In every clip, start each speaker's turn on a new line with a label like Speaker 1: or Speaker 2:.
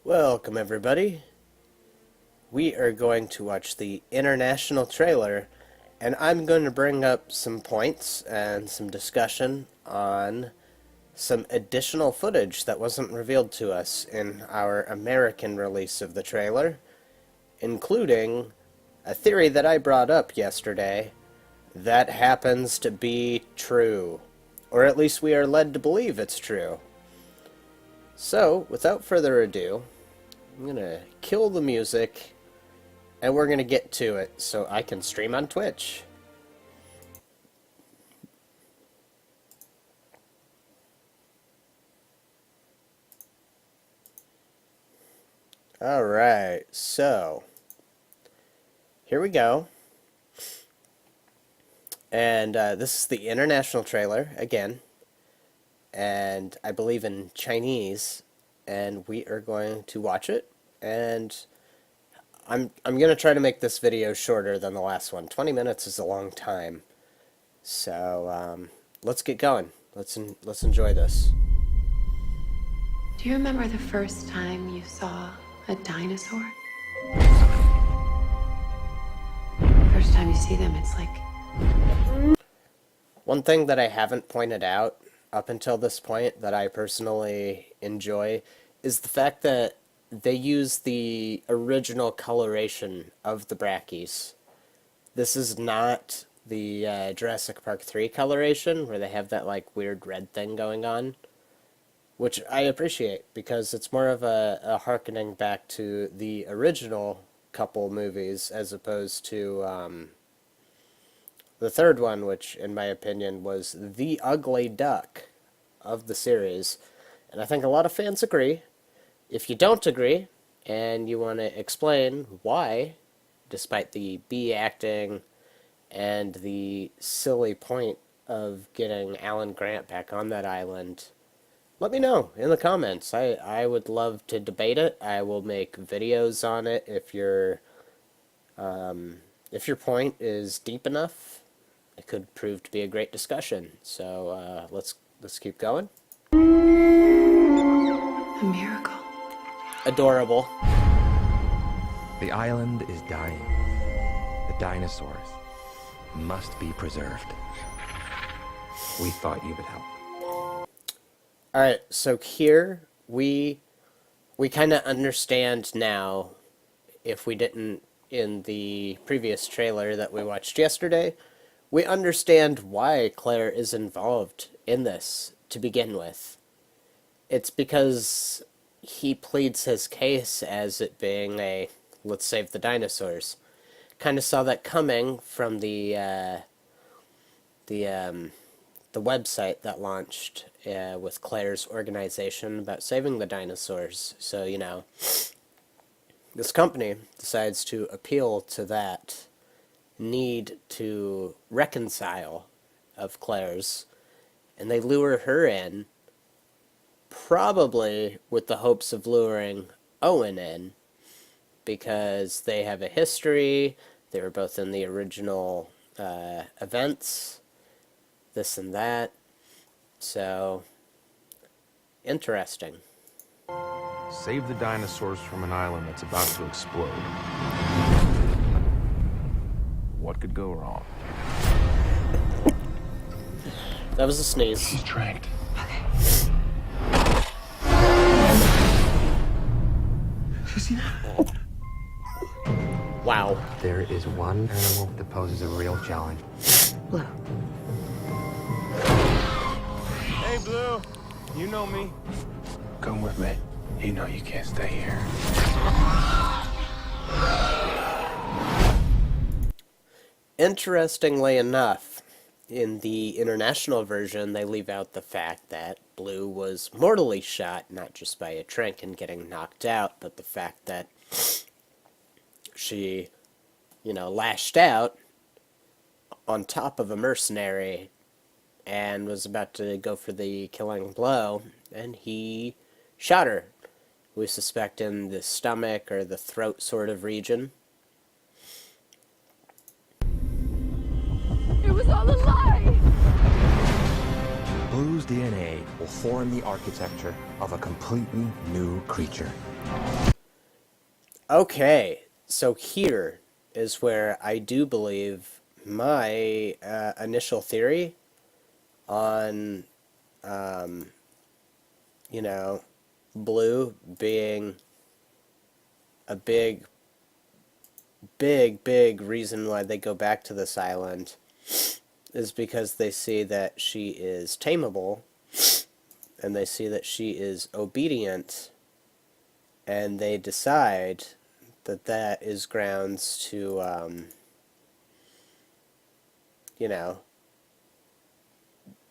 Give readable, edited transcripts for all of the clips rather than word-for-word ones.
Speaker 1: Welcome everybody. We are going to watch the international trailer, and I'm going to bring up some points and some discussion on some additional footage that wasn't revealed to us in our American release of the trailer, including a theory that I brought up yesterday that happens to be true, or at least we are led to believe it's true. So, without further ado, I'm going to kill the music, and we're going to get to it so I can stream on Twitch. Alright, so, here we go. And this is the international trailer, again. And I believe in Chinese, and we are going to watch it, and I'm going to try to make this video shorter than the last one. 20 minutes is a long time, so let's get going. Let's enjoy this.
Speaker 2: Do you remember the first time you saw a dinosaur? First time you see them, it's like...
Speaker 1: One thing that I haven't pointed out up until this point that I personally enjoy is the fact that they use the original coloration of the Brackies. This is not the Jurassic Park 3 coloration where they have that like weird red thing going on, which I appreciate because it's more of a harkening back to the original couple movies as opposed to the third one, which, in my opinion, was the ugly duck of the series. And I think a lot of fans agree. If you don't agree, and you want to explain why, despite the B acting and the silly point of getting Alan Grant back on that island, let me know in the comments. I would love to debate it. I will make videos on it if your point is deep enough. It could prove to be a great discussion. So let's keep going.
Speaker 2: A miracle.
Speaker 1: Adorable.
Speaker 3: The island is dying. The dinosaurs must be preserved. We thought you would help.
Speaker 1: Alright, so here we kind of understand now, if we didn't in the previous trailer that we watched yesterday, we understand why Claire is involved in this to begin with. It's because he pleads his case as it being a let's save the dinosaurs. Kind of saw that coming from the website that launched with Claire's organization about saving the dinosaurs. So, you know, this company decides to appeal to that need to reconcile of Claire's, and they lure her in, probably with the hopes of luring Owen in, because they have a history, they were both in the original events, this and that, so, interesting.
Speaker 4: Save the dinosaurs from an island that's about to explode. What could go wrong?
Speaker 1: That was a sneeze.
Speaker 4: She's tracked. You see that?
Speaker 1: Wow.
Speaker 3: There is one animal that poses a real challenge.
Speaker 2: Blue.
Speaker 4: Hey, Blue. You know me. Come with me. You know you can't stay here.
Speaker 1: Interestingly enough, in the international version, they leave out the fact that Blue was mortally shot, not just by a trank and getting knocked out, but the fact that she, you know, lashed out on top of a mercenary and was about to go for the killing blow, and he shot her. We suspect in the stomach or the throat sort of region.
Speaker 5: It was all a lie!
Speaker 4: Blue's
Speaker 3: DNA will form the architecture of a completely new creature.
Speaker 1: Okay, so here is where I do believe my initial theory on, you know, blue being a big reason why they go back to this island is because they see that she is tameable, and they see that she is obedient, and they decide that that is grounds to, you know,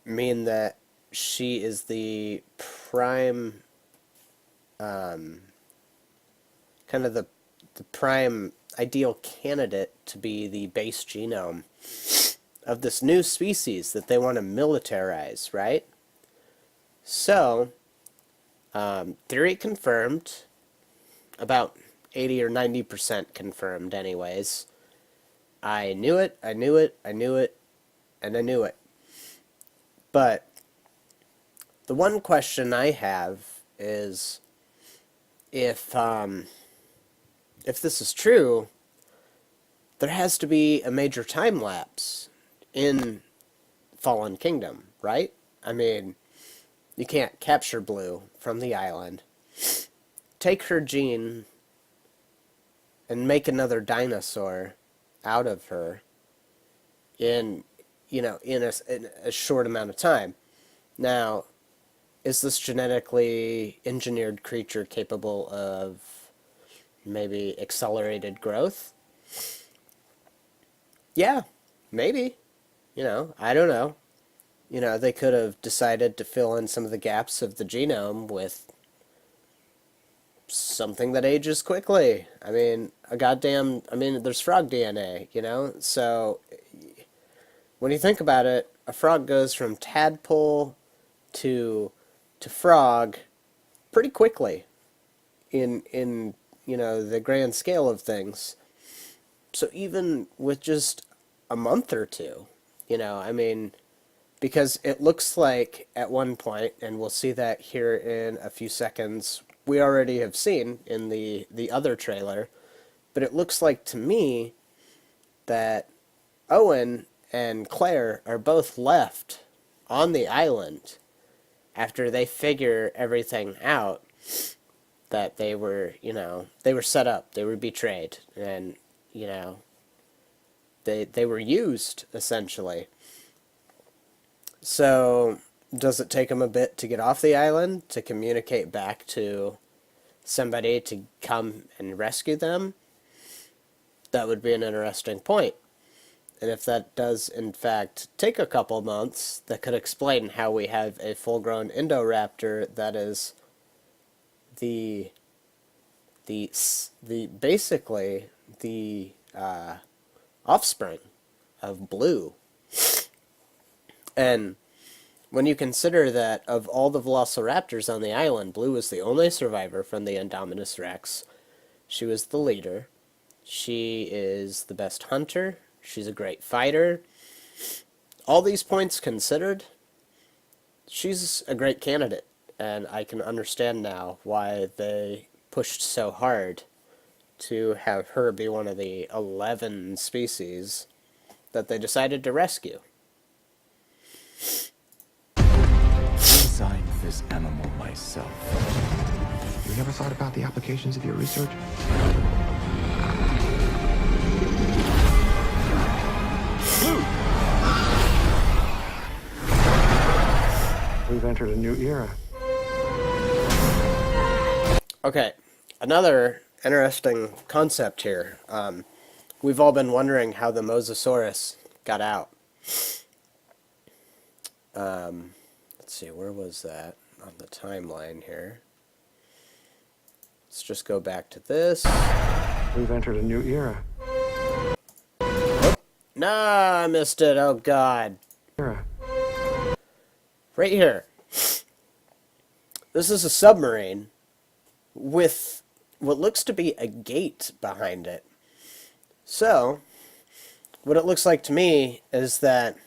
Speaker 1: mean that she is the prime, kind of the prime ideal candidate to be the base genome of this new species that they want to militarize, right? So, theory confirmed, about 80 or 90% confirmed anyways. I knew it, I knew it, I knew it, and I knew it. But the one question I have is if this is true, there has to be a major time lapse in Fallen Kingdom, right? I mean, you can't capture Blue from the island, take her gene, and make another dinosaur out of her in, you know, in a short amount of time. Now, is this genetically engineered creature capable of maybe accelerated growth? Yeah, maybe. You know, I don't know. You know, they could have decided to fill in some of the gaps of the genome with something that ages quickly. I mean, there's frog DNA, you know? So, when you think about it, a frog goes from tadpole to frog pretty quickly in you know, the grand scale of things. So even with just a month or two, you know, I mean, because it looks like at one point, and we'll see that here in a few seconds, we already have seen in the other trailer, but it looks like to me that Owen and Claire are both left on the island after they figure everything out, that they were, you know, they were set up, they were betrayed, and, you know, they were used, essentially. So, does it take them a bit to get off the island, to communicate back to somebody to come and rescue them? That would be an interesting point. And if that does, in fact, take a couple months, that could explain how we have a full-grown Indoraptor that is the basically the offspring of Blue. And when you consider that of all the velociraptors on the island, Blue was the only survivor from the Indominus Rex. She was the leader. She is the best hunter. She's a great fighter. All these points considered, she's a great candidate. And I can understand now why they pushed so hard to have her be one of the 11 species that they decided to rescue.
Speaker 5: I designed this animal myself.
Speaker 3: You never thought about the applications of your research?
Speaker 5: We've entered a new era.
Speaker 1: Okay, another interesting concept here. We've all been wondering how the Mosasaurus got out. Let's see, where was that on the timeline here? Let's just go back to this.
Speaker 5: We've entered a new era.
Speaker 1: Nah, I missed it. Oh, God.
Speaker 5: Era.
Speaker 1: Right here. This is a submarine with what looks to be a gate behind it. So, what it looks like to me is that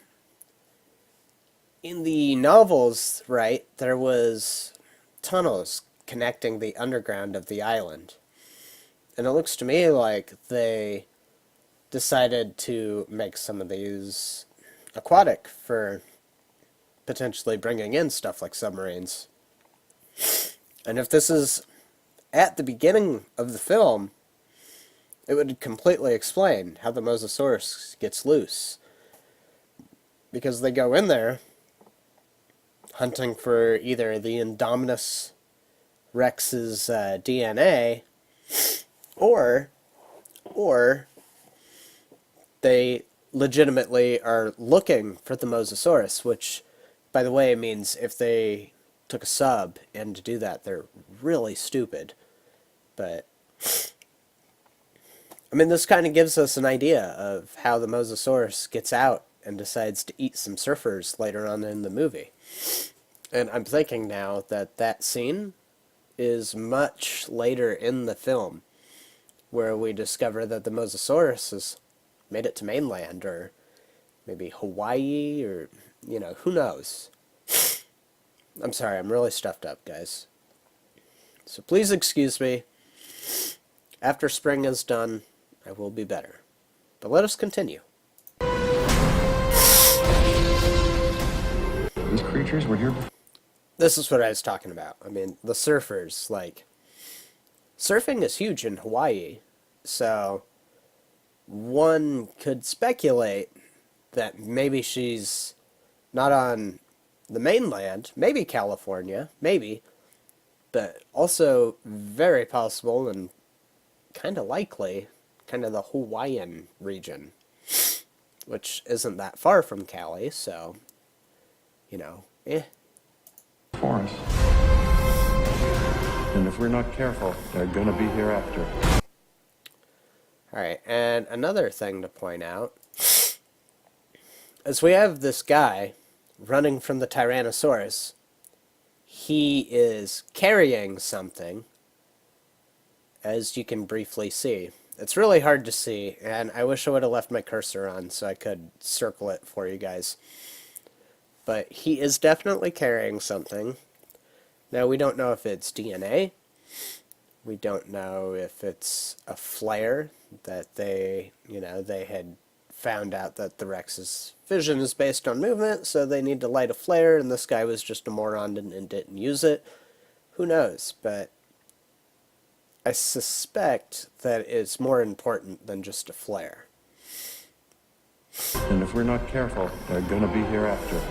Speaker 1: in the novels, right, there was tunnels connecting the underground of the island. And it looks to me like they decided to make some of these aquatic for potentially bringing in stuff like submarines. And if this is at the beginning of the film, it would completely explain how the Mosasaurus gets loose. Because they go in there hunting for either the Indominus Rex's DNA, or they legitimately are looking for the Mosasaurus, which, by the way, means if they took a sub and to do that, they're really stupid. But I mean, this kind of gives us an idea of how the Mosasaurus gets out and decides to eat some surfers later on in the movie. And I'm thinking now that that scene is much later in the film, where we discover that the Mosasaurus has made it to mainland, or maybe Hawaii, or, you know, who knows. I'm sorry, I'm really stuffed up, guys. So please excuse me. After spring is done, I will be better. But let us continue.
Speaker 5: These creatures were here before.
Speaker 1: This is what I was talking about. I mean, the surfers, like, surfing is huge in Hawaii, so one could speculate that maybe she's not on the mainland, maybe California, maybe, but also very possible and kind of likely, kind of the Hawaiian region, which isn't that far from Cali, so, you know,
Speaker 5: For us. And if we're not careful, they're gonna be here after.
Speaker 1: Alright, and another thing to point out is we have this guy running from the Tyrannosaurus. He is carrying something, as you can briefly see. It's really hard to see, and I wish I would have left my cursor on so I could circle it for you guys. But he is definitely carrying something. Now, we don't know if it's DNA. We don't know if it's a flare that they had found out that the Rex's vision is based on movement, so they need to light a flare, and this guy was just a moron and didn't use it. Who knows? But I suspect that it's more important than just a flare.
Speaker 5: And if we're not careful, they're gonna be here after.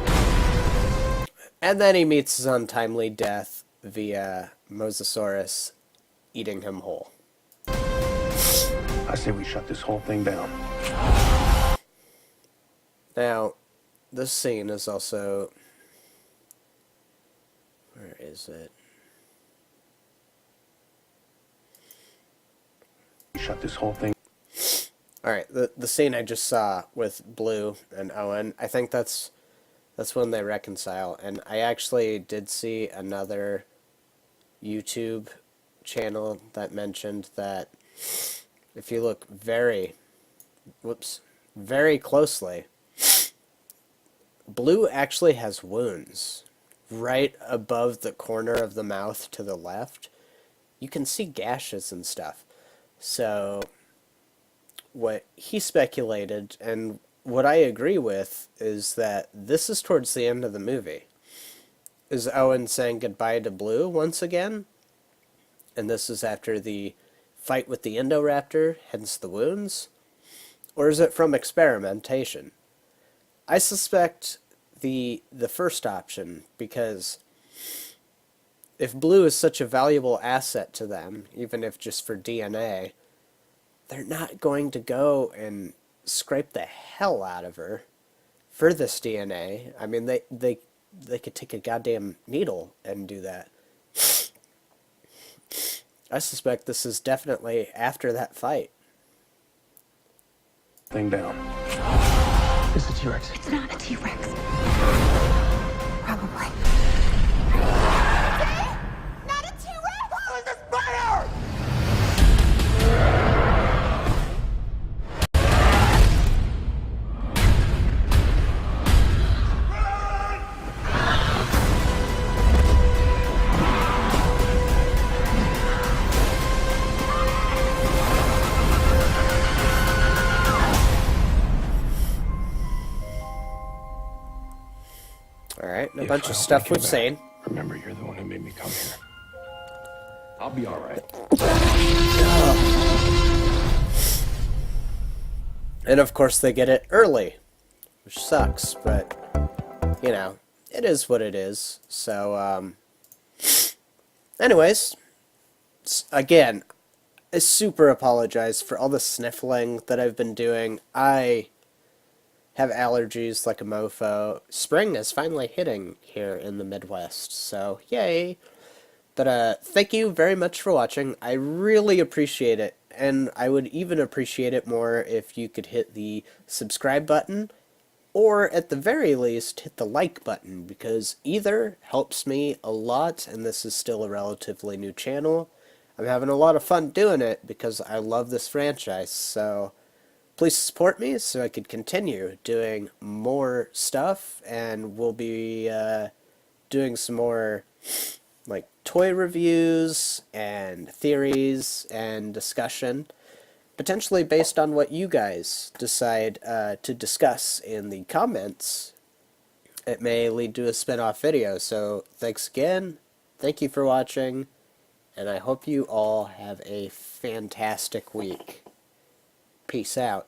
Speaker 1: And then he meets his untimely death via Mosasaurus eating him whole.
Speaker 4: I say we shut this whole thing down.
Speaker 1: Now, this scene is also... Where is it?
Speaker 4: Shut this whole thing.
Speaker 1: Alright, the scene I just saw with Blue and Owen, I think that's when they reconcile. And I actually did see another YouTube channel that mentioned that if you look very closely, Blue actually has wounds right above the corner of the mouth to the left. You can see gashes and stuff. So what he speculated, and what I agree with, is that this is towards the end of the movie. Is Owen saying goodbye to Blue once again? And this is after the fight with the Indoraptor, hence the wounds? Or is it from experimentation? I suspect the first option, because if Blue is such a valuable asset to them, even if just for DNA, they're not going to go and scrape the hell out of her for this DNA. I mean, they could take a goddamn needle and do that. I suspect this is definitely after that fight.
Speaker 4: Thing down.
Speaker 6: It's a T-Rex.
Speaker 2: It's not a T-Rex. Probably.
Speaker 6: Not a T-Rex! What is this fire?
Speaker 1: bunch of stuff we've seen.
Speaker 4: Remember, you're the one who made me come here.
Speaker 5: I'll be all right.
Speaker 1: And of course they get it early, which sucks, but, you know, it is what it is. So, anyways, again, I super apologize for all the sniffling that I've been doing. I have allergies like a mofo. Spring is finally hitting here in the Midwest, so yay. But thank you very much for watching. I really appreciate it, and I would even appreciate it more if you could hit the subscribe button, or at the very least, hit the like button, because either helps me a lot, and this is still a relatively new channel. I'm having a lot of fun doing it because I love this franchise, so please support me so I could continue doing more stuff, and we'll be doing some more like toy reviews and theories and discussion, potentially based on what you guys decide to discuss in the comments. It may lead to a spin-off video, so thanks again, thank you for watching, and I hope you all have a fantastic week. Peace out.